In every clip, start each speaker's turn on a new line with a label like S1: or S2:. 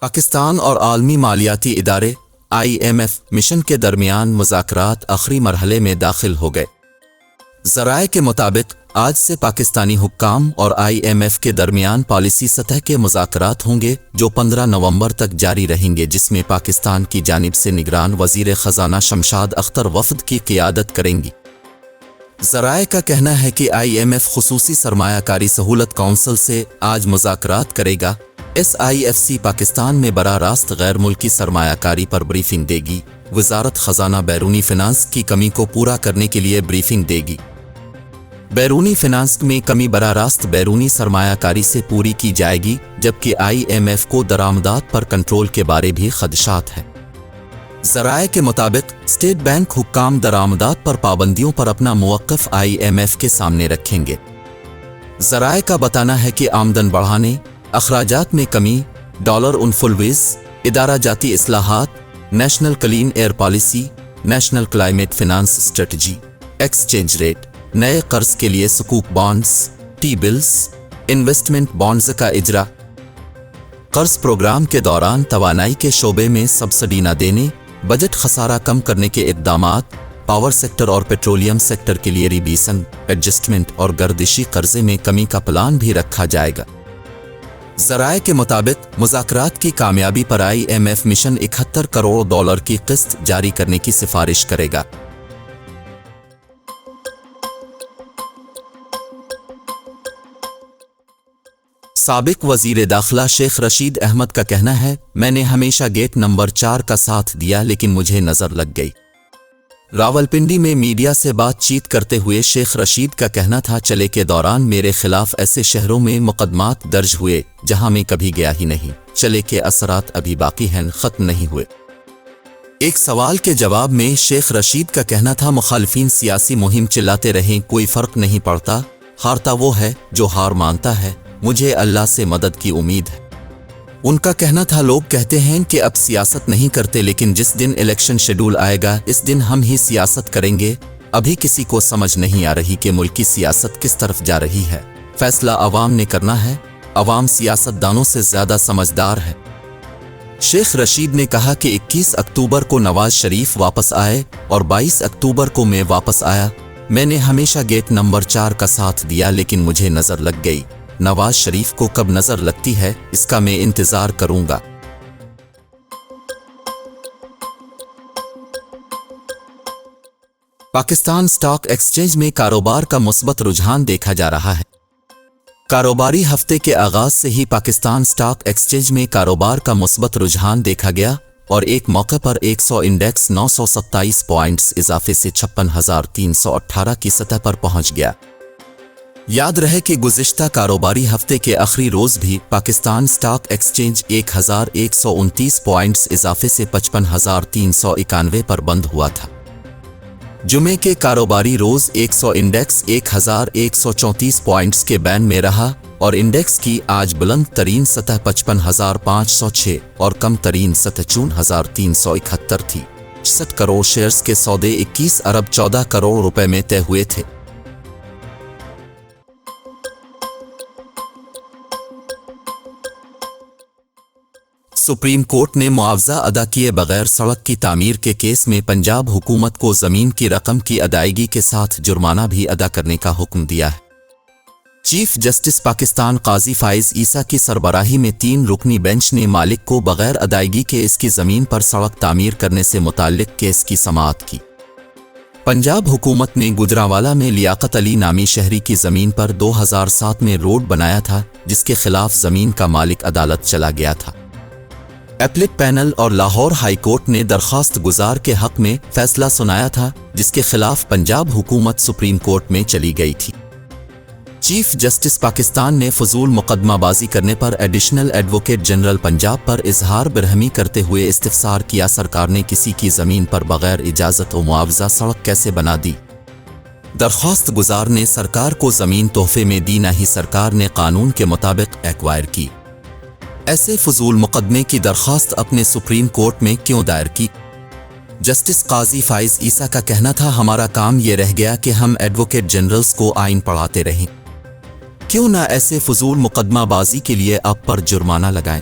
S1: پاکستان اور عالمی مالیاتی ادارے IMF مشن کے درمیان مذاکرات آخری مرحلے میں داخل ہو گئے۔ ذرائع کے مطابق آج سے پاکستانی حکام اور IMF کے درمیان پالیسی سطح کے مذاکرات ہوں گے جو 15 نومبر تک جاری رہیں گے، جس میں پاکستان کی جانب سے نگران وزیر خزانہ شمشاد اختر وفد کی قیادت کریں گی۔ ذرائع کا کہنا ہے کہ IMF خصوصی سرمایہ کاری سہولت کونسل سے آج مذاکرات کرے گا۔ SIFC پاکستان میں براہ راست غیر ملکی سرمایہ کاری پر بریفنگ دے گی۔ وزارت خزانہ بیرونی فنانس کی کمی کو پورا کرنے کے لیے بریفنگ دے گی۔ بیرونی فنانس میں کمی براہ راست بیرونی سرمایہ کاری سے پوری کی جائے گی، جبکہ IMF کو درآمدات پر کنٹرول کے بارے بھی خدشات ہیں۔ ذرائع کے مطابق اسٹیٹ بینک حکام درآمدات پر پابندیوں پر اپنا موقف IMF کے سامنے رکھیں گے۔ ذرائع کا بتانا ہے کہ آمدن بڑھانے، اخراجات میں کمی، ڈالر انفلوئنس، ادارہ جاتی اصلاحات، national clean air policy, national climate finance strategy, exchange rate, نئے قرض کے لیے سکوک bonds, T bills, investment bonds کا اجرا، قرض پروگرام کے دوران توانائی کے شعبے میں سبسڈی نہ دینے، بجٹ خسارہ کم کرنے کے اقدامات، پاور سیکٹر اور پیٹرولیم سیکٹر کے لیے ریبیسن، ایڈجسٹمنٹ اور گردشی قرضے میں کمی کا پلان بھی رکھا جائے گا۔ ذرائع کے مطابق مذاکرات کی کامیابی پر IMF مشن 71 کروڑ ڈالر کی قسط جاری کرنے کی سفارش کرے گا۔ سابق وزیر داخلہ شیخ رشید احمد کا کہنا ہے، میں نے ہمیشہ گیٹ نمبر 4 کا ساتھ دیا لیکن مجھے نظر لگ گئی۔ راولپنڈی میں میڈیا سے بات چیت کرتے ہوئے شیخ رشید کا کہنا تھا، چلے کے دوران میرے خلاف ایسے شہروں میں مقدمات درج ہوئے جہاں میں کبھی گیا ہی نہیں، چلے کے اثرات ابھی باقی ہیں، ختم نہیں ہوئے۔ ایک سوال کے جواب میں شیخ رشید کا کہنا تھا، مخالفین سیاسی مہم چلاتے رہیں، کوئی فرق نہیں پڑتا، ہارتا وہ ہے جو ہار مانتا ہے، مجھے اللہ سے مدد کی امید ہے۔ ان کا کہنا تھا، لوگ کہتے ہیں کہ اب سیاست نہیں کرتے، لیکن جس دن الیکشن شیڈول آئے گا اس دن ہم ہی سیاست کریں گے۔ ابھی کسی کو سمجھ نہیں آ رہی کہ ملک کی سیاست کس طرف جا رہی ہے، فیصلہ عوام نے کرنا ہے، عوام سیاست دانوں سے زیادہ سمجھدار ہے۔ شیخ رشید نے کہا کہ 21 اکتوبر کو نواز شریف واپس آئے اور 22 اکتوبر کو میں واپس آیا، میں نے ہمیشہ گیٹ نمبر 4 کا ساتھ دیا لیکن مجھے نظر لگ گئی، نواز شریف کو کب نظر لگتی ہے اس کا میں انتظار کروں گا۔ پاکستان اسٹاک ایکسچینج میں کاروبار کا مثبت رجحان دیکھا جا رہا ہے۔ کاروباری ہفتے کے آغاز سے ہی پاکستان اسٹاک ایکسچینج میں کاروبار کا مثبت رجحان دیکھا گیا اور ایک موقع پر 100 انڈیکس 927 پوائنٹس اضافے سے 56,318 کی سطح پر پہنچ گیا۔ یاد رہے کہ گزشتہ کاروباری ہفتے کے آخری روز بھی پاکستان اسٹاک ایکسچینج 1129 پوائنٹس اضافے سے 55,391 پر بند ہوا تھا۔ جمعے کے کاروباری روز 100 انڈیکس 1134 پوائنٹس کے بین میں رہا اور انڈیکس کی آج بلند ترین سطح 55,506 اور کم ترین سطح 54,371 تھی۔ 66 کروڑ شیئرز کے سودے 21 ارب 14 کروڑ روپے میں طے ہوئے تھے۔ سپریم کورٹ نے معاوضہ ادا کیے بغیر سڑک کی تعمیر کے کیس میں پنجاب حکومت کو زمین کی رقم کی ادائیگی کے ساتھ جرمانہ بھی ادا کرنے کا حکم دیا ہے۔ چیف جسٹس پاکستان قاضی فائز عیسیٰ کی سربراہی میں 3 رکنی بینچ نے مالک کو بغیر ادائیگی کے اس کی زمین پر سڑک تعمیر کرنے سے متعلق کیس کی سماعت کی۔ پنجاب حکومت نے گجرانوالہ میں لیاقت علی نامی شہری کی زمین پر 2007 میں روڈ بنایا تھا، جس کے خلاف زمین کا مالک عدالت چلا گیا تھا۔ اپیلیٹ پینل اور لاہور ہائی کورٹ نے درخواست گزار کے حق میں فیصلہ سنایا تھا، جس کے خلاف پنجاب حکومت سپریم کورٹ میں چلی گئی تھی۔ چیف جسٹس پاکستان نے فضول مقدمہ بازی کرنے پر ایڈیشنل ایڈوکیٹ جنرل پنجاب پر اظہار برہمی کرتے ہوئے استفسار کیا، سرکار نے کسی کی زمین پر بغیر اجازت و معاوضہ سڑک کیسے بنا دی؟ درخواست گزار نے سرکار کو زمین تحفے میں دی، نہ ہی سرکار نے قانون کے مطابق ایکوائر کی۔ ایسے فضول مقدمے کی درخواست اپنے سپریم کورٹ میں کیوں دائر کی؟ جسٹس قاضی فائز عیسیٰ کا کہنا تھا، ہمارا کام یہ رہ گیا کہ ہم ایڈوکیٹ جنرلز کو آئین پڑھاتے رہیں، کیوں نہ ایسے فضول مقدمہ بازی کے لیے آپ پر جرمانہ لگائیں۔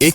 S1: 1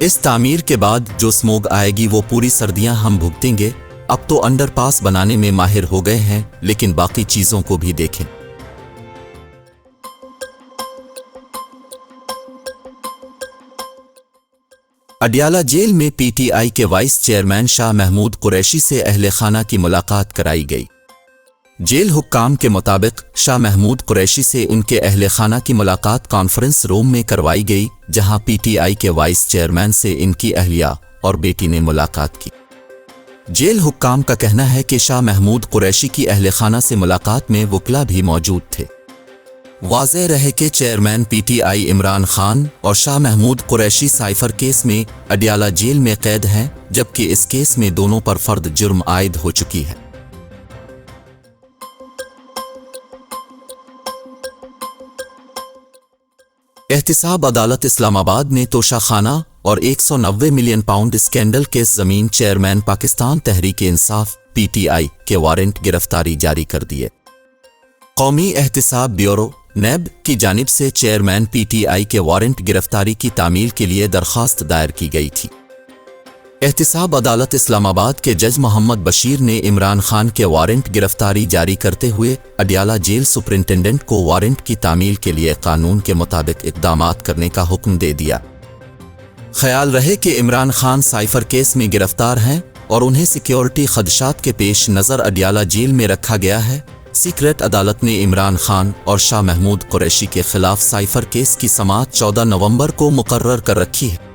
S1: اس تعمیر کے بعد جو سموگ آئے گی وہ پوری سردیاں ہم بھگتیں گے۔ اب تو انڈر پاس بنانے میں ماہر ہو گئے ہیں، لیکن باقی چیزوں کو بھی دیکھیں۔ اڈیالہ جیل میں پی ٹی آئی کے وائس چیئرمین شاہ محمود قریشی سے اہل خانہ کی ملاقات کرائی گئی۔ جیل حکام کے مطابق شاہ محمود قریشی سے ان کے اہل خانہ کی ملاقات کانفرنس روم میں کروائی گئی، جہاں پی ٹی آئی کے وائس چیئرمین سے ان کی اہلیہ اور بیٹی نے ملاقات کی۔ جیل حکام کا کہنا ہے کہ شاہ محمود قریشی کی اہل خانہ سے ملاقات میں وکلا بھی موجود تھے۔ واضح رہے کہ chairman P T I Imran Khan اور شاہ محمود قریشی سائفر کیس میں اڈیالہ جیل میں قید ہیں، جبکہ اس کیس میں دونوں پر فرد جرم عائد ہو چکی ہے۔ احتساب عدالت اسلام آباد نے توشہ خانہ اور 190 ملین پاؤنڈ اسکینڈل کیس زمین chairman Pakistan Tehreek Insaf P T I کے وارنٹ گرفتاری جاری کر دیے۔ قومی احتساب بیورو نیب کی جانب سے چیئرمین پی ٹی آئی کے وارنٹ گرفتاری کی تعمیل کے لیے درخواست دائر کی گئی تھی۔ احتساب عدالت اسلام آباد کے جج محمد بشیر نے عمران خان کے وارنٹ گرفتاری جاری کرتے ہوئے اڈیالہ جیل سپرنٹنڈنٹ کو وارنٹ کی تعمیل کے لیے قانون کے مطابق اقدامات کرنے کا حکم دے دیا۔ خیال رہے کہ عمران خان سائفر کیس میں گرفتار ہیں اور انہیں سیکیورٹی خدشات کے پیش نظر اڈیالہ جیل میں رکھا گیا ہے۔ سیکریٹ عدالت نے عمران خان اور شاہ محمود قریشی کے خلاف سائفر کیس کی سماعت 14 نومبر کو مقرر کر رکھی ہے۔